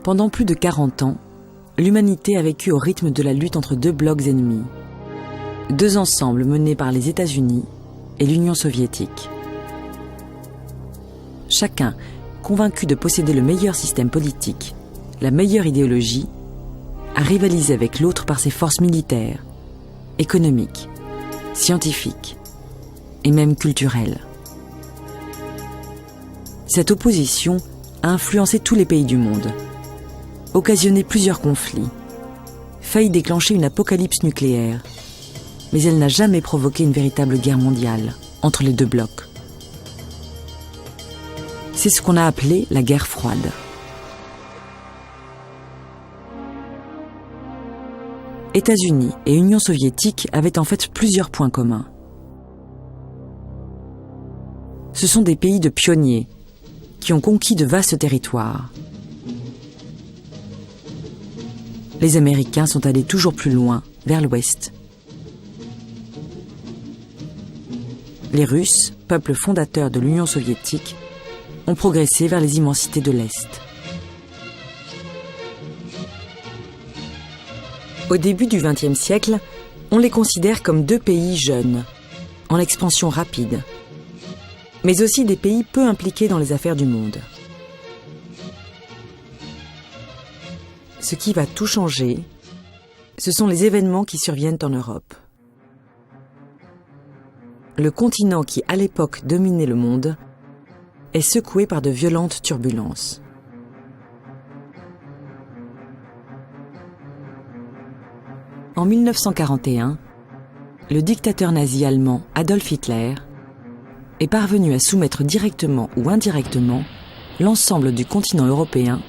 Pendant plus de 40 ans, l'humanité a vécu au rythme de la lutte entre deux blocs ennemis. Deux ensembles menés par les États-Unis et l'Union soviétique. Chacun, convaincu de posséder le meilleur système politique, la meilleure idéologie, a rivalisé avec l'autre par ses forces militaires, économiques, scientifiques et même culturelles. Cette opposition a influencé tous les pays du monde, occasionné plusieurs conflits, failli déclencher une apocalypse nucléaire, mais elle n'a jamais provoqué une véritable guerre mondiale entre les deux blocs. C'est ce qu'on a appelé la guerre froide. États-Unis et Union soviétique avaient en fait plusieurs points communs. Ce sont des pays de pionniers qui ont conquis de vastes territoires. Les Américains sont allés toujours plus loin, vers l'ouest. Les Russes, peuple fondateur de l'Union soviétique, ont progressé vers les immensités de l'Est. Au début du XXe siècle, on les considère comme deux pays jeunes, en expansion rapide, mais aussi des pays peu impliqués dans les affaires du monde. Ce qui va tout changer, ce sont les événements qui surviennent en Europe. Le continent qui, à l'époque, dominait le monde, est secoué par de violentes turbulences. En 1941, le dictateur nazi allemand Adolf Hitler est parvenu à soumettre directement ou indirectement l'ensemble du continent européen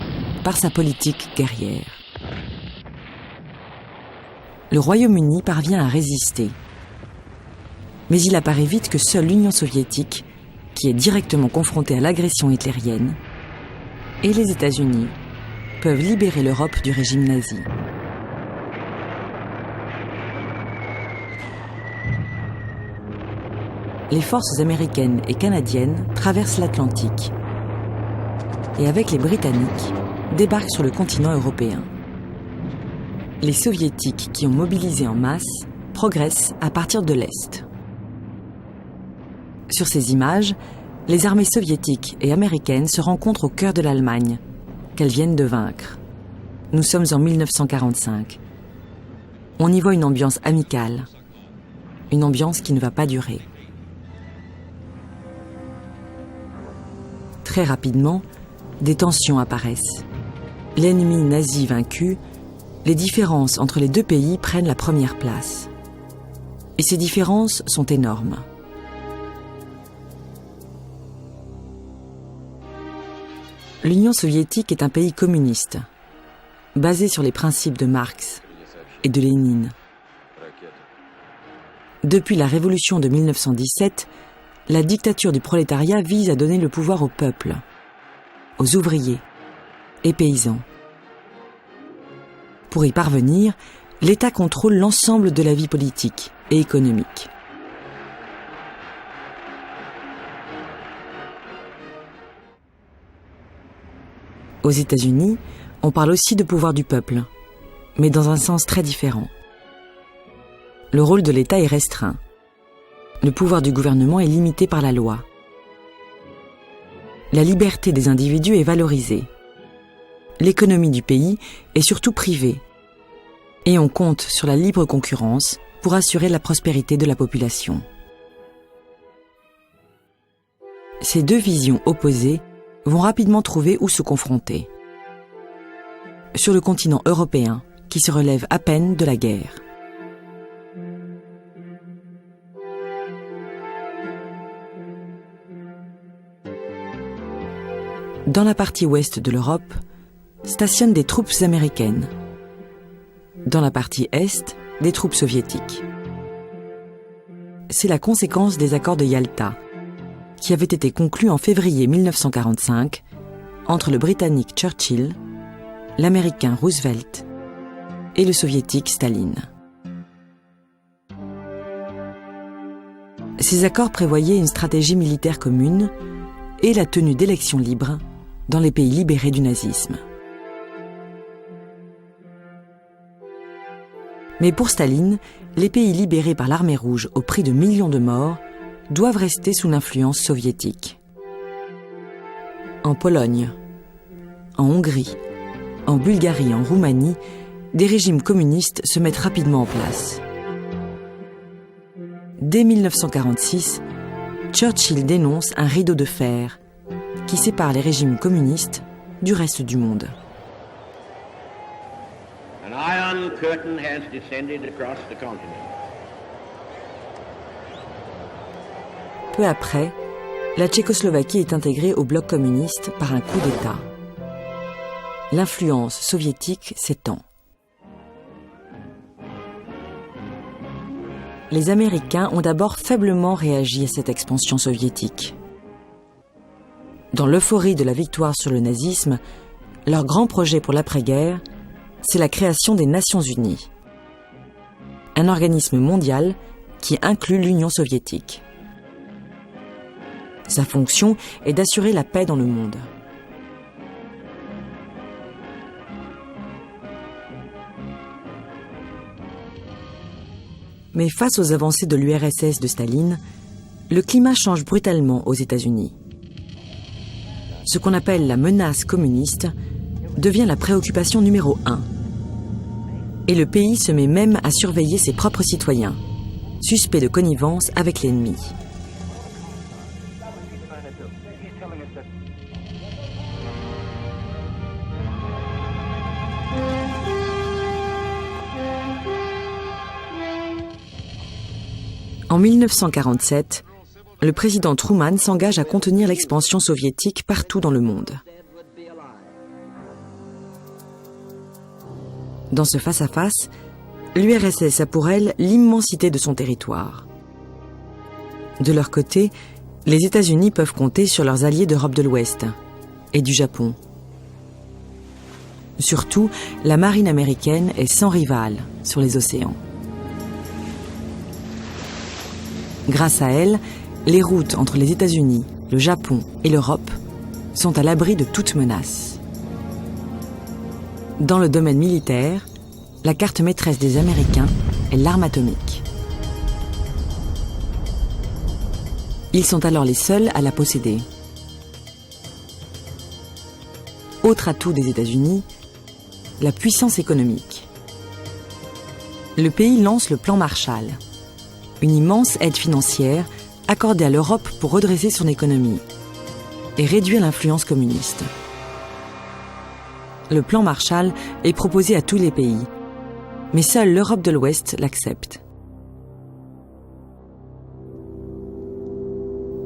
par sa politique guerrière. Le Royaume-Uni parvient à résister. Mais il apparaît vite que seule l'Union soviétique, qui est directement confrontée à l'agression hitlérienne, et les États-Unis peuvent libérer l'Europe du régime nazi. Les forces américaines et canadiennes traversent l'Atlantique et avec les Britanniques débarquent sur le continent européen. Les Soviétiques qui ont mobilisé en masse progressent à partir de l'Est. Sur ces images, les armées soviétiques et américaines se rencontrent au cœur de l'Allemagne, qu'elles viennent de vaincre. Nous sommes en 1945. On y voit une ambiance amicale, une ambiance qui ne va pas durer. Très rapidement, des tensions apparaissent. L'ennemi nazi vaincu, les différences entre les deux pays prennent la première place. Et ces différences sont énormes. L'Union soviétique est un pays communiste, basé sur les principes de Marx et de Lénine. Depuis la révolution de 1917, la dictature du prolétariat vise à donner le pouvoir au peuple, aux ouvriers et paysans. Pour y parvenir, l'État contrôle l'ensemble de la vie politique et économique. Aux États-Unis, on parle aussi de pouvoir du peuple, mais dans un sens très différent. Le rôle de l'État est restreint. Le pouvoir du gouvernement est limité par la loi. La liberté des individus est valorisée. L'économie du pays est surtout privée. Et on compte sur la libre concurrence pour assurer la prospérité de la population. Ces deux visions opposées vont rapidement trouver où se confronter. Sur le continent européen, qui se relève à peine de la guerre. Dans la partie ouest de l'Europe, stationnent des troupes américaines. Dans la partie est, des troupes soviétiques. C'est la conséquence des accords de Yalta, qui avaient été conclus en février 1945 entre le Britannique Churchill, l'Américain Roosevelt et le Soviétique Staline. Ces accords prévoyaient une stratégie militaire commune et la tenue d'élections libres dans les pays libérés du nazisme. Mais pour Staline, les pays libérés par l'armée rouge au prix de millions de morts doivent rester sous l'influence soviétique. En Pologne, en Hongrie, en Bulgarie et en Roumanie, des régimes communistes se mettent rapidement en place. Dès 1946, Churchill dénonce un rideau de fer qui sépare les régimes communistes du reste du monde. An iron curtain has descended across the continent. Peu après, la Tchécoslovaquie est intégrée au bloc communiste par un coup d'État. L'influence soviétique s'étend. Les Américains ont d'abord faiblement réagi à cette expansion soviétique. Dans l'euphorie de la victoire sur le nazisme, leur grand projet pour l'après-guerre, c'est la création des Nations Unies, un organisme mondial qui inclut l'Union soviétique. Sa fonction est d'assurer la paix dans le monde. Mais face aux avancées de l'URSS de Staline, le climat change brutalement aux États-Unis. Ce qu'on appelle la menace communiste devient la préoccupation numéro 1. Et le pays se met même à surveiller ses propres citoyens, suspects de connivence avec l'ennemi. En 1947, le président Truman s'engage à contenir l'expansion soviétique partout dans le monde. Dans ce face-à-face, l'URSS a pour elle l'immensité de son territoire. De leur côté, les États-Unis peuvent compter sur leurs alliés d'Europe de l'Ouest et du Japon. Surtout, la marine américaine est sans rivale sur les océans. Grâce à elle, les routes entre les États-Unis, le Japon et l'Europe sont à l'abri de toute menace. Dans le domaine militaire, la carte maîtresse des Américains est l'arme atomique. Ils sont alors les seuls à la posséder. Autre atout des États-Unis, la puissance économique. Le pays lance le plan Marshall, une immense aide financière accordée à l'Europe pour redresser son économie et réduire l'influence communiste. Le plan Marshall est proposé à tous les pays, mais seule l'Europe de l'Ouest l'accepte.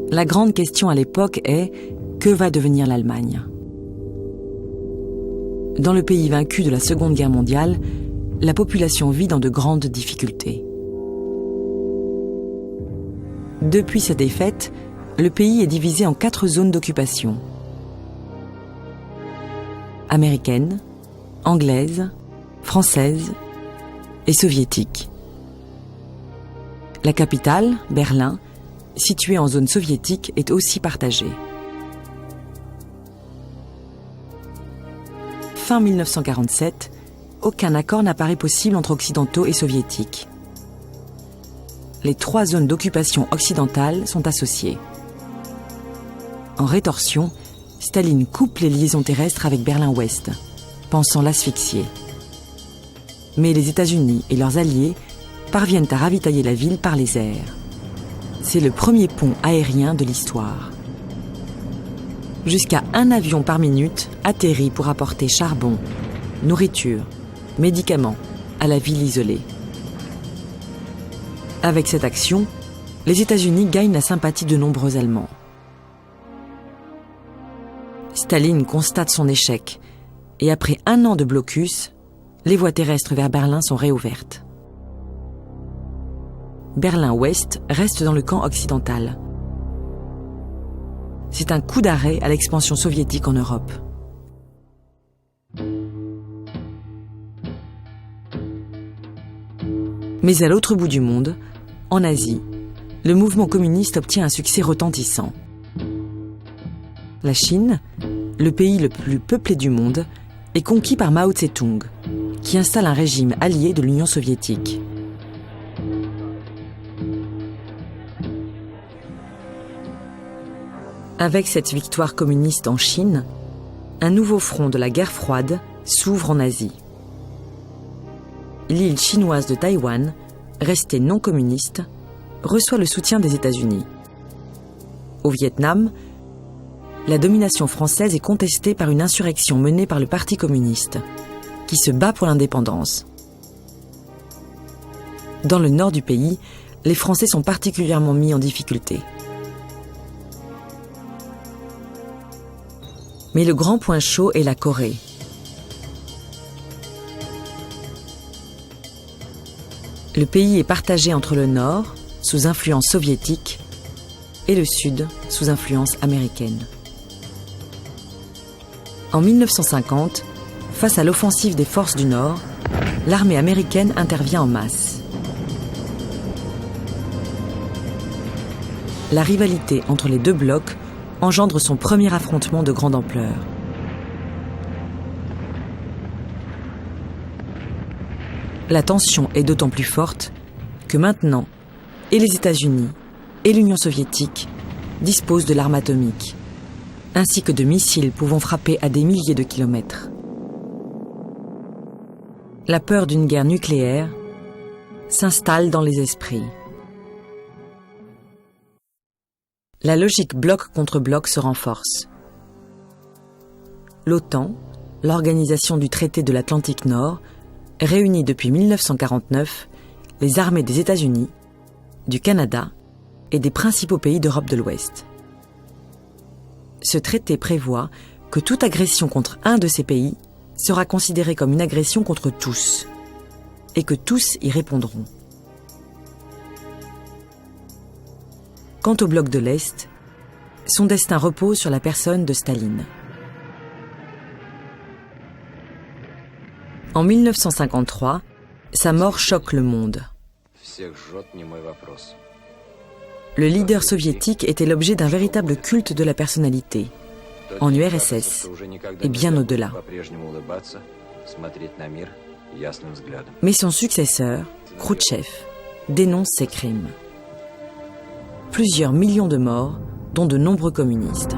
La grande question à l'époque est: que va devenir l'Allemagne ? Dans le pays vaincu de la Seconde Guerre mondiale, la population vit dans de grandes difficultés. Depuis sa défaite, le pays est divisé en 4 zones d'occupation. Américaine, anglaise, française et soviétique. La capitale, Berlin, située en zone soviétique, est aussi partagée. Fin 1947, aucun accord n'apparaît possible entre occidentaux et soviétiques. Les 3 zones d'occupation occidentales sont associées. En rétorsion, Staline coupe les liaisons terrestres avec Berlin-Ouest, pensant l'asphyxier. Mais les États-Unis et leurs alliés parviennent à ravitailler la ville par les airs. C'est le premier pont aérien de l'histoire. Jusqu'à 1 avion par minute atterrit pour apporter charbon, nourriture, médicaments à la ville isolée. Avec cette action, les États-Unis gagnent la sympathie de nombreux Allemands. Staline constate son échec et après 1 an de blocus, les voies terrestres vers Berlin sont réouvertes. Berlin-Ouest reste dans le camp occidental. C'est un coup d'arrêt à l'expansion soviétique en Europe. Mais à l'autre bout du monde, en Asie, le mouvement communiste obtient un succès retentissant. La Chine, le pays le plus peuplé du monde, est conquis par Mao Tse-tung, qui installe un régime allié de l'Union soviétique. Avec cette victoire communiste en Chine, un nouveau front de la guerre froide s'ouvre en Asie. L'île chinoise de Taïwan, restée non communiste, reçoit le soutien des États-Unis. Au Vietnam, la domination française est contestée par une insurrection menée par le Parti communiste, qui se bat pour l'indépendance. Dans le nord du pays, les Français sont particulièrement mis en difficulté. Mais le grand point chaud est la Corée. Le pays est partagé entre le nord, sous influence soviétique, et le sud, sous influence américaine. En 1950, face à l'offensive des forces du Nord, l'armée américaine intervient en masse. La rivalité entre les deux blocs engendre son premier affrontement de grande ampleur. La tension est d'autant plus forte que maintenant, et les États-Unis et l'Union soviétique disposent de l'arme atomique, ainsi que de missiles pouvant frapper à des milliers de kilomètres. La peur d'une guerre nucléaire s'installe dans les esprits. La logique bloc contre bloc se renforce. L'OTAN, l'organisation du traité de l'Atlantique Nord, réunit depuis 1949 les armées des États-Unis, du Canada et des principaux pays d'Europe de l'Ouest. Ce traité prévoit que toute agression contre un de ces pays sera considérée comme une agression contre tous, et que tous y répondront. Quant au bloc de l'Est, son destin repose sur la personne de Staline. En 1953, sa mort choque le monde. Le leader soviétique était l'objet d'un véritable culte de la personnalité, en URSS et bien au-delà. Mais son successeur, Khrouchtchev, dénonce ses crimes. Plusieurs millions de morts, dont de nombreux communistes.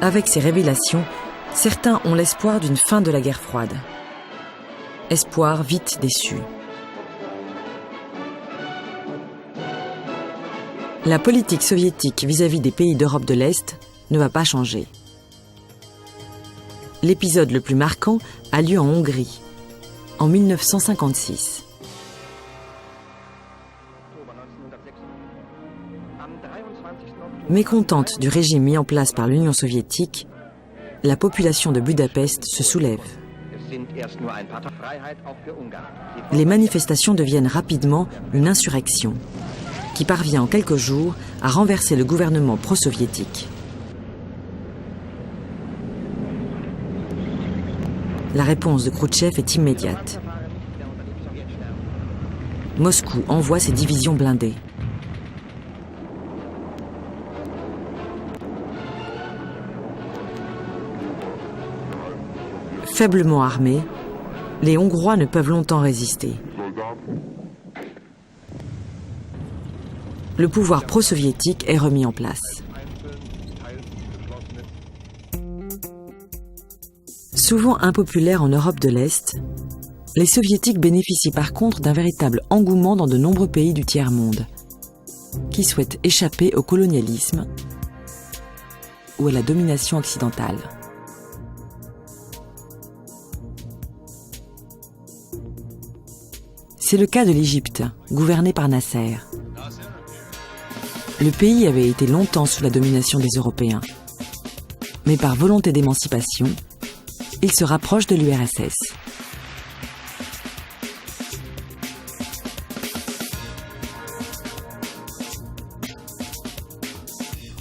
Avec ces révélations, certains ont l'espoir d'une fin de la guerre froide. Espoir vite déçu. La politique soviétique vis-à-vis des pays d'Europe de l'Est ne va pas changer. L'épisode le plus marquant a lieu en Hongrie, en 1956. Mécontente du régime mis en place par l'Union soviétique, la population de Budapest se soulève. Les manifestations deviennent rapidement une insurrection, qui parvient en quelques jours à renverser le gouvernement pro-soviétique. La réponse de Khrouchtchev est immédiate. Moscou envoie ses divisions blindées. Faiblement armés, les Hongrois ne peuvent longtemps résister. Le pouvoir pro-soviétique est remis en place. Souvent impopulaires en Europe de l'Est, les soviétiques bénéficient par contre d'un véritable engouement dans de nombreux pays du tiers-monde, qui souhaitent échapper au colonialisme ou à la domination occidentale. C'est le cas de l'Égypte, gouvernée par Nasser. Le pays avait été longtemps sous la domination des Européens. Mais par volonté d'émancipation, il se rapproche de l'URSS.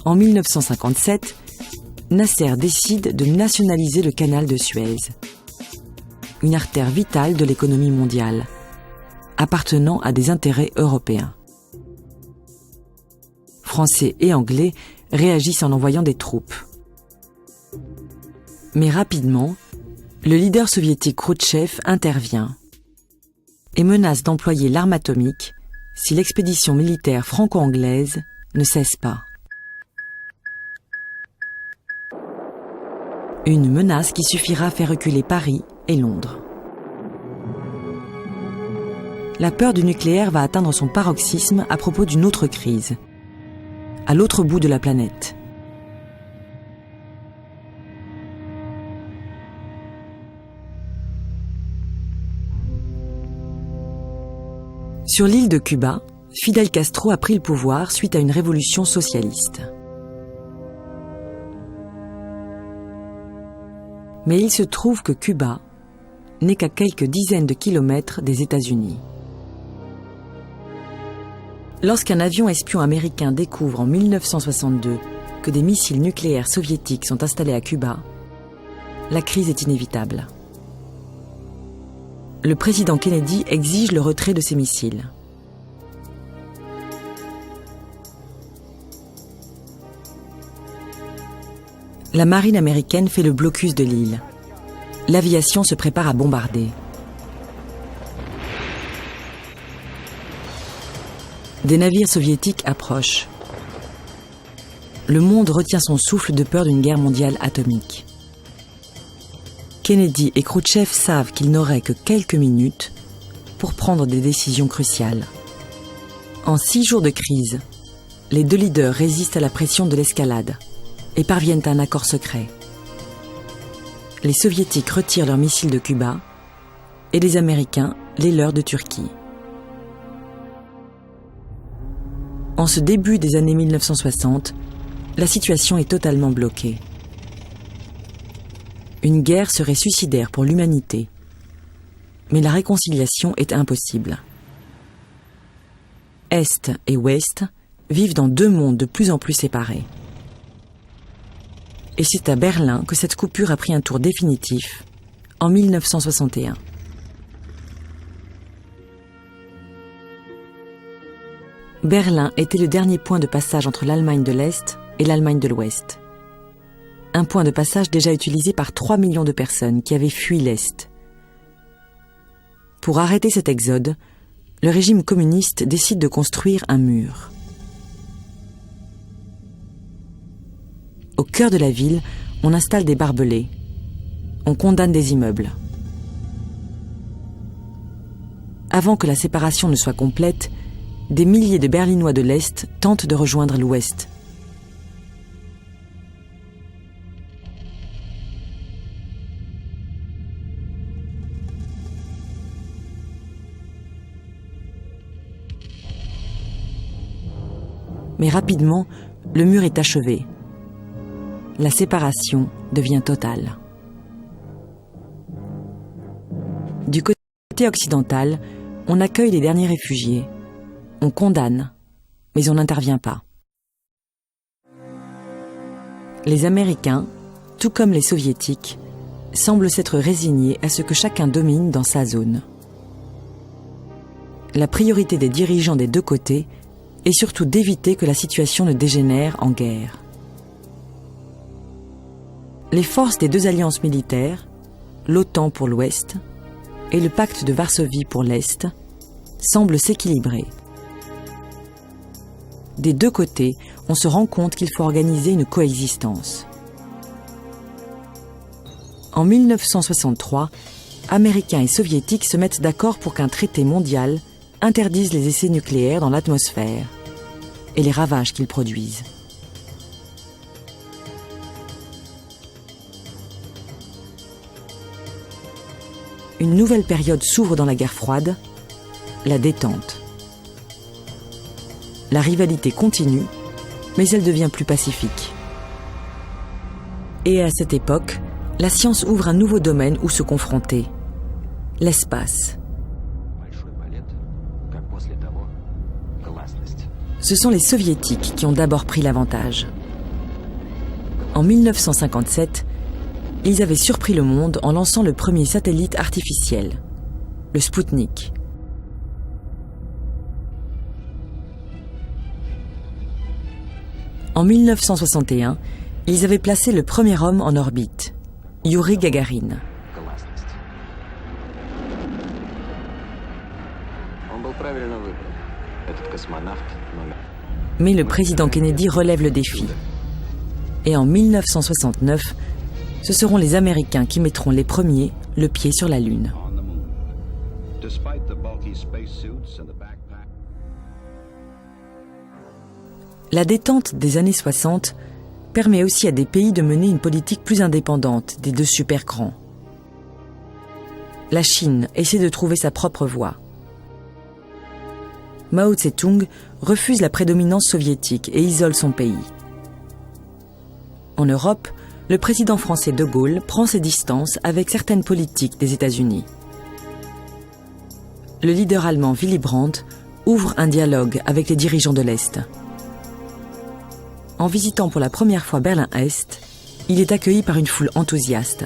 En 1957, Nasser décide de nationaliser le canal de Suez, une artère vitale de l'économie mondiale, appartenant à des intérêts européens. Français et Anglais réagissent en envoyant des troupes. Mais rapidement, le leader soviétique Khrouchtchev intervient et menace d'employer l'arme atomique si l'expédition militaire franco-anglaise ne cesse pas. Une menace qui suffira à faire reculer Paris et Londres. La peur du nucléaire va atteindre son paroxysme à propos d'une autre crise, à l'autre bout de la planète. Sur l'île de Cuba, Fidel Castro a pris le pouvoir suite à une révolution socialiste. Mais il se trouve que Cuba n'est qu'à quelques dizaines de kilomètres des États-Unis. Lorsqu'un avion espion américain découvre en 1962 que des missiles nucléaires soviétiques sont installés à Cuba, la crise est inévitable. Le président Kennedy exige le retrait de ces missiles. La marine américaine fait le blocus de l'île. L'aviation se prépare à bombarder. Des navires soviétiques approchent. Le monde retient son souffle de peur d'une guerre mondiale atomique. Kennedy et Khrouchtchev savent qu'ils n'auraient que quelques minutes pour prendre des décisions cruciales. En 6 jours de crise, les deux leaders résistent à la pression de l'escalade et parviennent à un accord secret. Les Soviétiques retirent leurs missiles de Cuba et les Américains les leurs de Turquie. En ce début des années 1960, la situation est totalement bloquée. Une guerre serait suicidaire pour l'humanité, mais la réconciliation est impossible. Est et Ouest vivent dans 2 mondes de plus en plus séparés. Et c'est à Berlin que cette coupure a pris un tour définitif, en 1961. Berlin était le dernier point de passage entre l'Allemagne de l'Est et l'Allemagne de l'Ouest. Un point de passage déjà utilisé par 3 millions de personnes qui avaient fui l'Est. Pour arrêter cet exode, le régime communiste décide de construire un mur. Au cœur de la ville, on installe des barbelés. On condamne des immeubles. Avant que la séparation ne soit complète, des milliers de Berlinois de l'Est tentent de rejoindre l'Ouest. Mais rapidement, le mur est achevé. La séparation devient totale. Du côté occidental, on accueille les derniers réfugiés. On condamne, mais on n'intervient pas. Les Américains, tout comme les Soviétiques, semblent s'être résignés à ce que chacun domine dans sa zone. La priorité des dirigeants des 2 côtés est surtout d'éviter que la situation ne dégénère en guerre. Les forces des 2 alliances militaires, l'OTAN pour l'Ouest et le pacte de Varsovie pour l'Est, semblent s'équilibrer. Des 2 côtés, on se rend compte qu'il faut organiser une coexistence. En 1963, Américains et Soviétiques se mettent d'accord pour qu'un traité mondial interdise les essais nucléaires dans l'atmosphère et les ravages qu'ils produisent. Une nouvelle période s'ouvre dans la guerre froide, la détente. La rivalité continue, mais elle devient plus pacifique. Et à cette époque, la science ouvre un nouveau domaine où se confronter, l'espace. Ce sont les Soviétiques qui ont d'abord pris l'avantage. En 1957, ils avaient surpris le monde en lançant le premier satellite artificiel, le Spoutnik. En 1961, ils avaient placé le premier homme en orbite, Youri Gagarin. Mais le président Kennedy relève le défi. Et en 1969, ce seront les Américains qui mettront les premiers le pied sur la Lune. La détente des années 60 permet aussi à des pays de mener une politique plus indépendante des deux super grands. La Chine essaie de trouver sa propre voie. Mao Tse-tung refuse la prédominance soviétique et isole son pays. En Europe, le président français de Gaulle prend ses distances avec certaines politiques des États-Unis. Le leader allemand Willy Brandt ouvre un dialogue avec les dirigeants de l'Est. En visitant pour la première fois Berlin-Est, il est accueilli par une foule enthousiaste.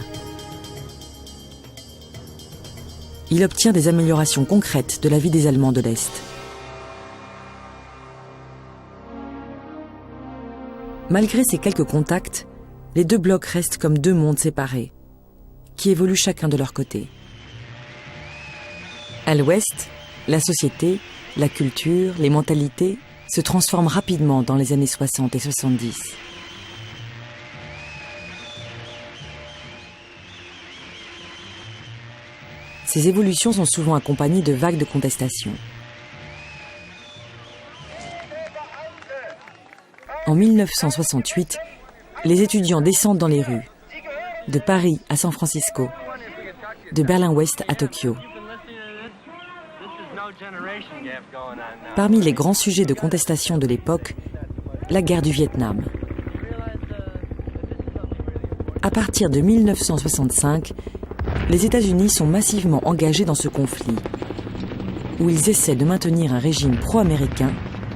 Il obtient des améliorations concrètes de la vie des Allemands de l'Est. Malgré ces quelques contacts, les deux blocs restent comme deux mondes séparés, qui évoluent chacun de leur côté. À l'Ouest, la société, la culture, les mentalités se transforment rapidement dans les années 60 et 70. Ces évolutions sont souvent accompagnées de vagues de contestation. En 1968, les étudiants descendent dans les rues, de Paris à San Francisco, de Berlin-Ouest à Tokyo. Parmi les grands sujets de contestation de l'époque, la guerre du Vietnam. À partir de 1965, les États-Unis sont massivement engagés dans ce conflit, où ils essaient de maintenir un régime pro-américain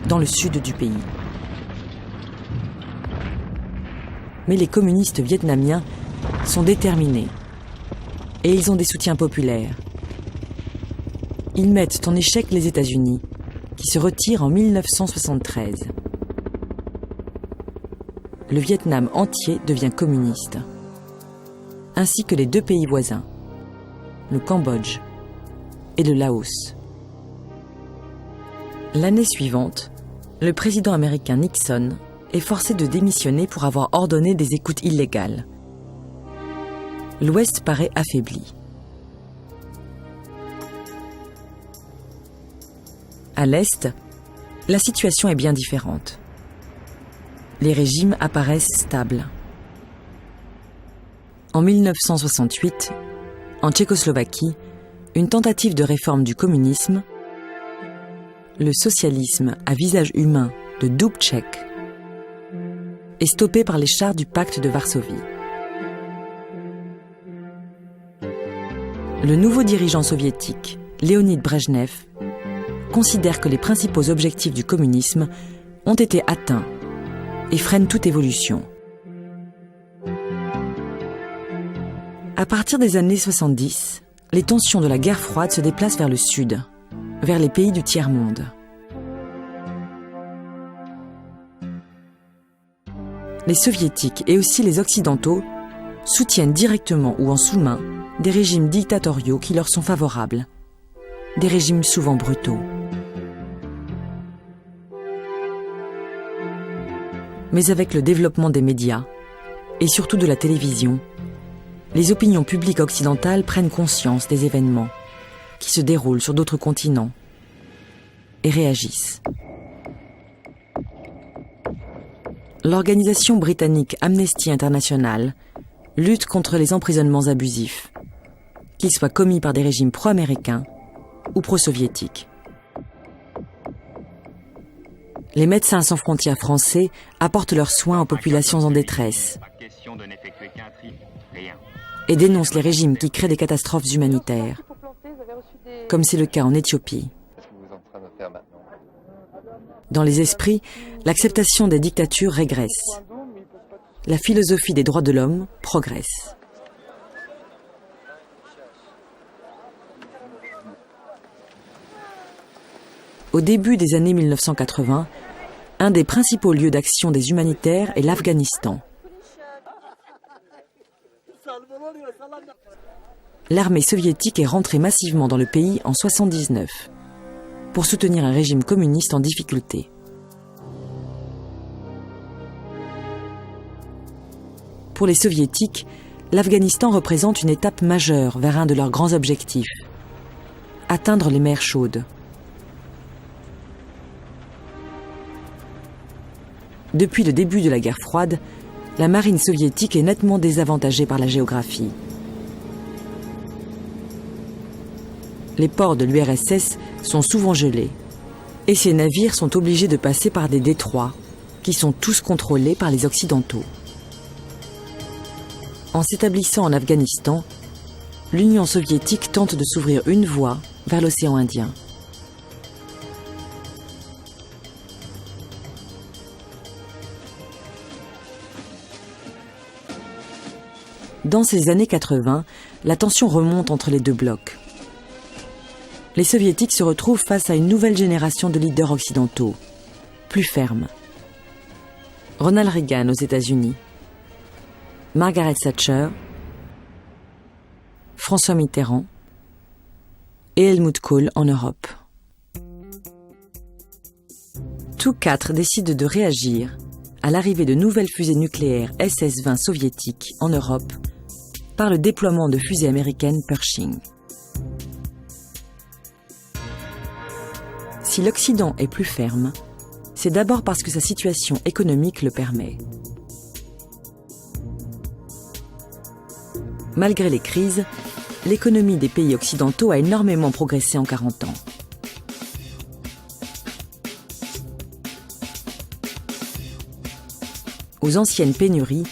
dans le sud du pays. Mais les communistes vietnamiens sont déterminés et ils ont des soutiens populaires. Ils mettent en échec les États-Unis, qui se retirent en 1973. Le Vietnam entier devient communiste, ainsi que les deux pays voisins, le Cambodge et le Laos. L'année suivante, le président américain Nixon est forcé de démissionner pour avoir ordonné des écoutes illégales. L'Ouest paraît affaibli. À l'Est, la situation est bien différente. Les régimes apparaissent stables. En 1968, en Tchécoslovaquie, une tentative de réforme du communisme, le socialisme à visage humain de Dubček, est stoppée par les chars du pacte de Varsovie. Le nouveau dirigeant soviétique, Léonid Brejnev, considère que les principaux objectifs du communisme ont été atteints et freine toute évolution. À partir des années 70, les tensions de la guerre froide se déplacent vers le sud, vers les pays du tiers-monde. Les soviétiques et aussi les occidentaux soutiennent directement ou en sous-main des régimes dictatoriaux qui leur sont favorables, des régimes souvent brutaux. Mais avec le développement des médias, et surtout de la télévision, les opinions publiques occidentales prennent conscience des événements qui se déroulent sur d'autres continents et réagissent. L'organisation britannique Amnesty International lutte contre les emprisonnements abusifs, qu'ils soient commis par des régimes pro-américains ou pro-soviétiques. Les Médecins sans frontières français apportent leurs soins aux populations en détresse et dénoncent les régimes qui créent des catastrophes humanitaires, comme c'est le cas en Éthiopie. Dans les esprits, l'acceptation des dictatures régresse. La philosophie des droits de l'homme progresse. Au début des années 1980, Un des principaux lieux d'action des humanitaires est l'Afghanistan. L'armée soviétique est rentrée massivement dans le pays en 1979 pour soutenir un régime communiste en difficulté. Pour les soviétiques, l'Afghanistan représente une étape majeure vers un de leurs grands objectifs, atteindre les mers chaudes. Depuis le début de la guerre froide, la marine soviétique est nettement désavantagée par la géographie. Les ports de l'URSS sont souvent gelés et ces navires sont obligés de passer par des détroits qui sont tous contrôlés par les Occidentaux. En s'établissant en Afghanistan, l'Union soviétique tente de s'ouvrir une voie vers l'océan Indien. Dans ces années 80, la tension remonte entre les deux blocs. Les soviétiques se retrouvent face à une nouvelle génération de leaders occidentaux, plus fermes. Ronald Reagan aux États-Unis, Margaret Thatcher, François Mitterrand et Helmut Kohl en Europe. Tous quatre décident de réagir à l'arrivée de nouvelles fusées nucléaires SS-20 soviétiques en Europe par le déploiement de fusées américaines Pershing. Si l'Occident est plus ferme, c'est d'abord parce que sa situation économique le permet. Malgré les crises, l'économie des pays occidentaux a énormément progressé en 40 ans. Aux anciennes pénuries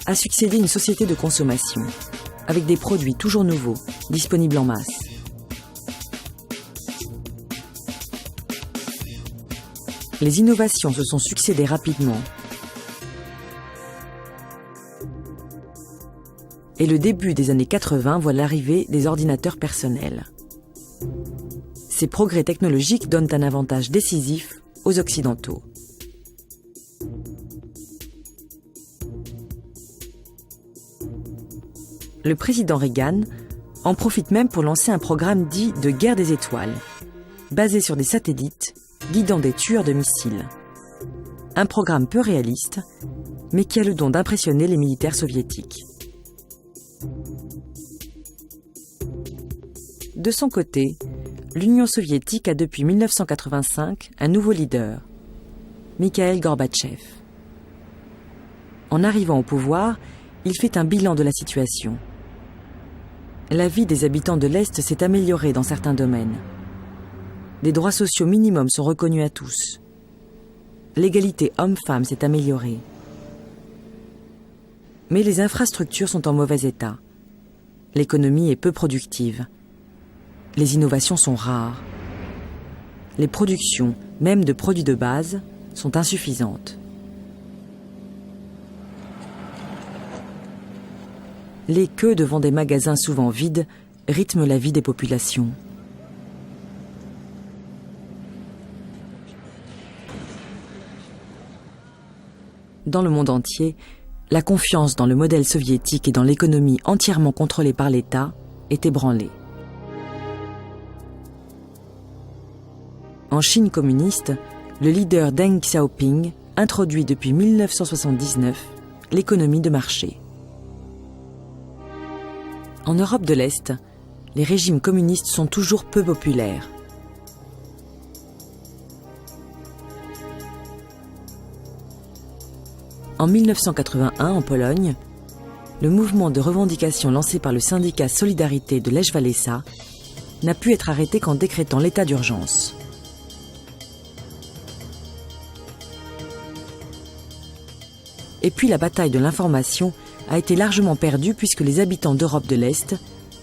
a succédé une société de consommation, avec des produits toujours nouveaux, disponibles en masse. Les innovations se sont succédées rapidement. Et le début des années 80 voit l'arrivée des ordinateurs personnels. Ces progrès technologiques donnent un avantage décisif aux Occidentaux. Le président Reagan en profite même pour lancer un programme dit de guerre des étoiles, basé sur des satellites guidant des tueurs de missiles. Un programme peu réaliste, mais qui a le don d'impressionner les militaires soviétiques. De son côté, l'Union soviétique a depuis 1985 un nouveau leader, Mikhaïl Gorbatchev. En arrivant au pouvoir, il fait un bilan de la situation. La vie des habitants de l'Est s'est améliorée dans certains domaines. Des droits sociaux minimums sont reconnus à tous. L'égalité homme-femme s'est améliorée. Mais les infrastructures sont en mauvais état. L'économie est peu productive. Les innovations sont rares. Les productions, même de produits de base, sont insuffisantes. Les queues devant des magasins souvent vides rythment la vie des populations. Dans le monde entier, la confiance dans le modèle soviétique et dans l'économie entièrement contrôlée par l'État est ébranlée. En Chine communiste, le leader Deng Xiaoping introduit depuis 1979 l'économie de marché. En Europe de l'Est, les régimes communistes sont toujours peu populaires. En 1981, en Pologne, le mouvement de revendication lancé par le syndicat Solidarité de Lech Walesa n'a pu être arrêté qu'en décrétant l'état d'urgence. Et puis la bataille de l'information a été largement perdue puisque les habitants d'Europe de l'Est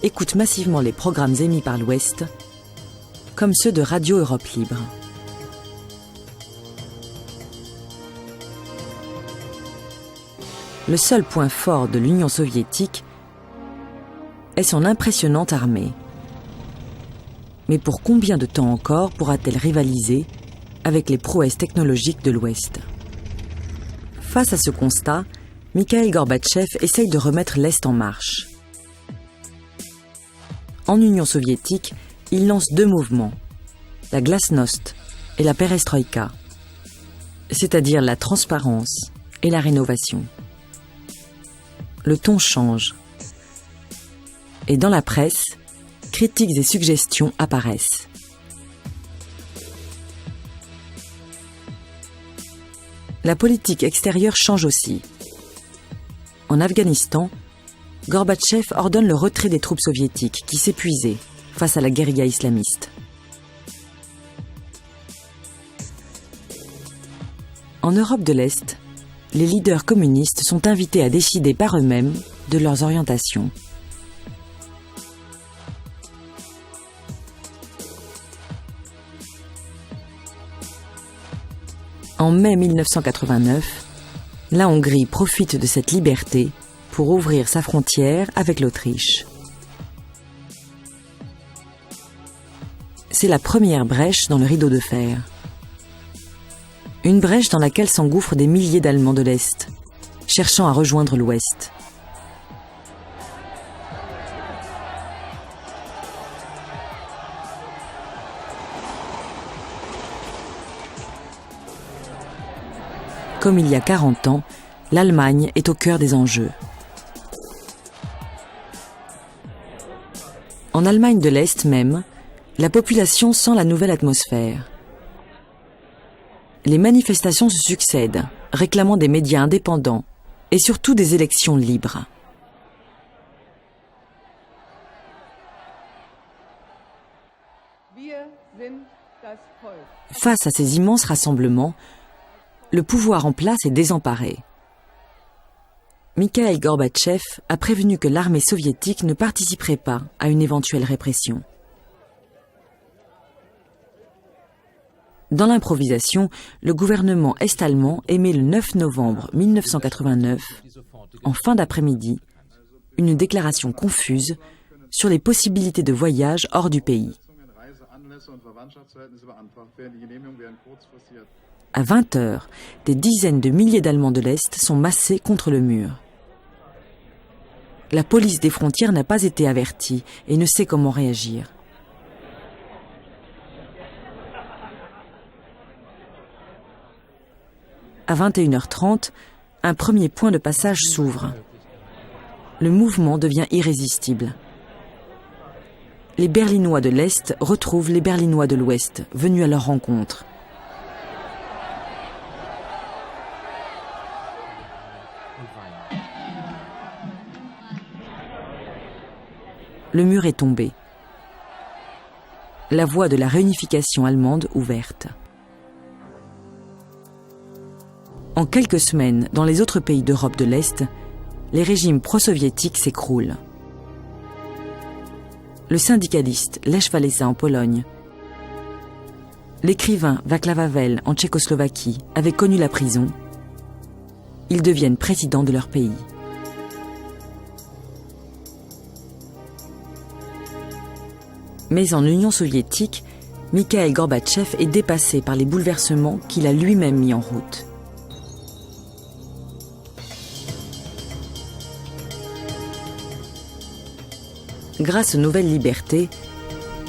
écoutent massivement les programmes émis par l'Ouest, comme ceux de Radio Europe Libre. Le seul point fort de l'Union soviétique est son impressionnante armée. Mais pour combien de temps encore pourra-t-elle rivaliser avec les prouesses technologiques de l'Ouest. Face à ce constat, Mikhaïl Gorbatchev essaye de remettre l'Est en marche. En Union soviétique, il lance 2 mouvements, la glasnost et la perestroïka, c'est-à-dire la transparence et la rénovation. Le ton change. Et dans la presse, critiques et suggestions apparaissent. La politique extérieure change aussi. En Afghanistan, Gorbatchev ordonne le retrait des troupes soviétiques qui s'épuisaient face à la guérilla islamiste. En Europe de l'Est, les leaders communistes sont invités à décider par eux-mêmes de leurs orientations. En mai 1989, la Hongrie profite de cette liberté pour ouvrir sa frontière avec l'Autriche. C'est la première brèche dans le rideau de fer. Une brèche dans laquelle s'engouffrent des milliers d'Allemands de l'Est, cherchant à rejoindre l'Ouest. Comme il y a 40 ans, l'Allemagne est au cœur des enjeux. En Allemagne de l'Est même, la population sent la nouvelle atmosphère. Les manifestations se succèdent, réclamant des médias indépendants et surtout des élections libres. Face à ces immenses rassemblements, le pouvoir en place est désemparé. Mikhaïl Gorbatchev a prévenu que l'armée soviétique ne participerait pas à une éventuelle répression. Dans l'improvisation, le gouvernement est-allemand émet le 9 novembre 1989, en fin d'après-midi, une déclaration confuse sur les possibilités de voyage hors du pays. À 20h, des dizaines de milliers d'Allemands de l'Est sont massés contre le mur. La police des frontières n'a pas été avertie et ne sait comment réagir. À 21h30, un premier point de passage s'ouvre. Le mouvement devient irrésistible. Les Berlinois de l'Est retrouvent les Berlinois de l'Ouest, venus à leur rencontre. Le mur est tombé. La voie de la réunification allemande ouverte. En quelques semaines, dans les autres pays d'Europe de l'Est, les régimes pro-soviétiques s'écroulent. Le syndicaliste Lech Walesa en Pologne, l'écrivain Václav Havel en Tchécoslovaquie avaient connu la prison. Ils deviennent présidents de leur pays. Mais en Union soviétique, Mikhaïl Gorbatchev est dépassé par les bouleversements qu'il a lui-même mis en route. Grâce aux nouvelles libertés,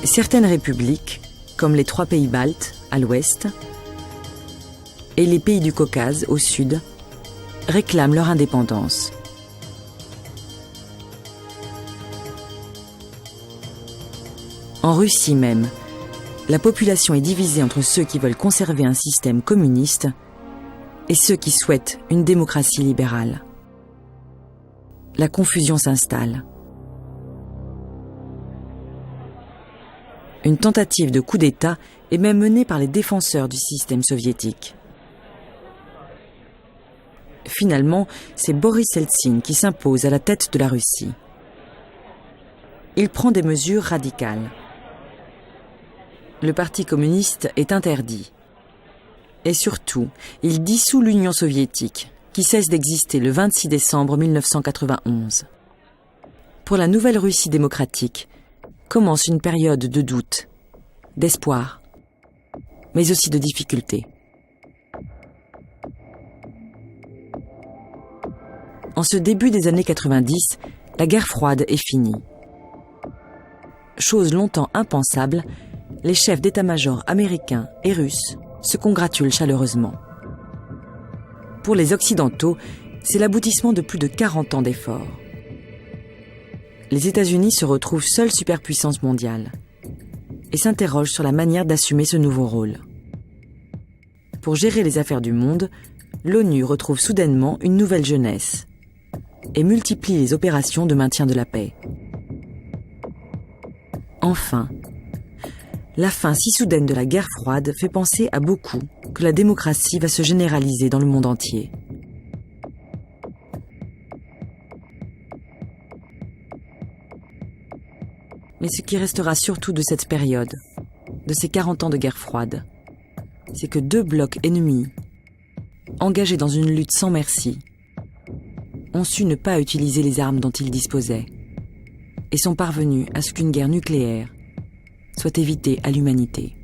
certaines républiques, comme les 3 pays baltes à l'ouest et les pays du Caucase au sud, réclament leur indépendance. En Russie même, la population est divisée entre ceux qui veulent conserver un système communiste et ceux qui souhaitent une démocratie libérale. La confusion s'installe. Une tentative de coup d'État est même menée par les défenseurs du système soviétique. Finalement, c'est Boris Eltsine qui s'impose à la tête de la Russie. Il prend des mesures radicales. Le Parti communiste est interdit. Et surtout, il dissout l'Union soviétique, qui cesse d'exister le 26 décembre 1991. Pour la nouvelle Russie démocratique, commence une période de doute, d'espoir. mais aussi de difficultés. En ce début des années 90, la guerre froide est finie. Chose longtemps impensable, les chefs d'état-major américains et russes se congratulent chaleureusement. Pour les Occidentaux, c'est l'aboutissement de plus de 40 ans d'efforts. Les États-Unis se retrouvent seule superpuissance mondiale et s'interrogent sur la manière d'assumer ce nouveau rôle. Pour gérer les affaires du monde, l'ONU retrouve soudainement une nouvelle jeunesse et multiplie les opérations de maintien de la paix. Enfin, la fin si soudaine de la guerre froide fait penser à beaucoup que la démocratie va se généraliser dans le monde entier. Mais ce qui restera surtout de cette période, de ces 40 ans de guerre froide, c'est que deux blocs ennemis, engagés dans une lutte sans merci, ont su ne pas utiliser les armes dont ils disposaient et sont parvenus à ce qu'une guerre nucléaire soit évitée à l'humanité.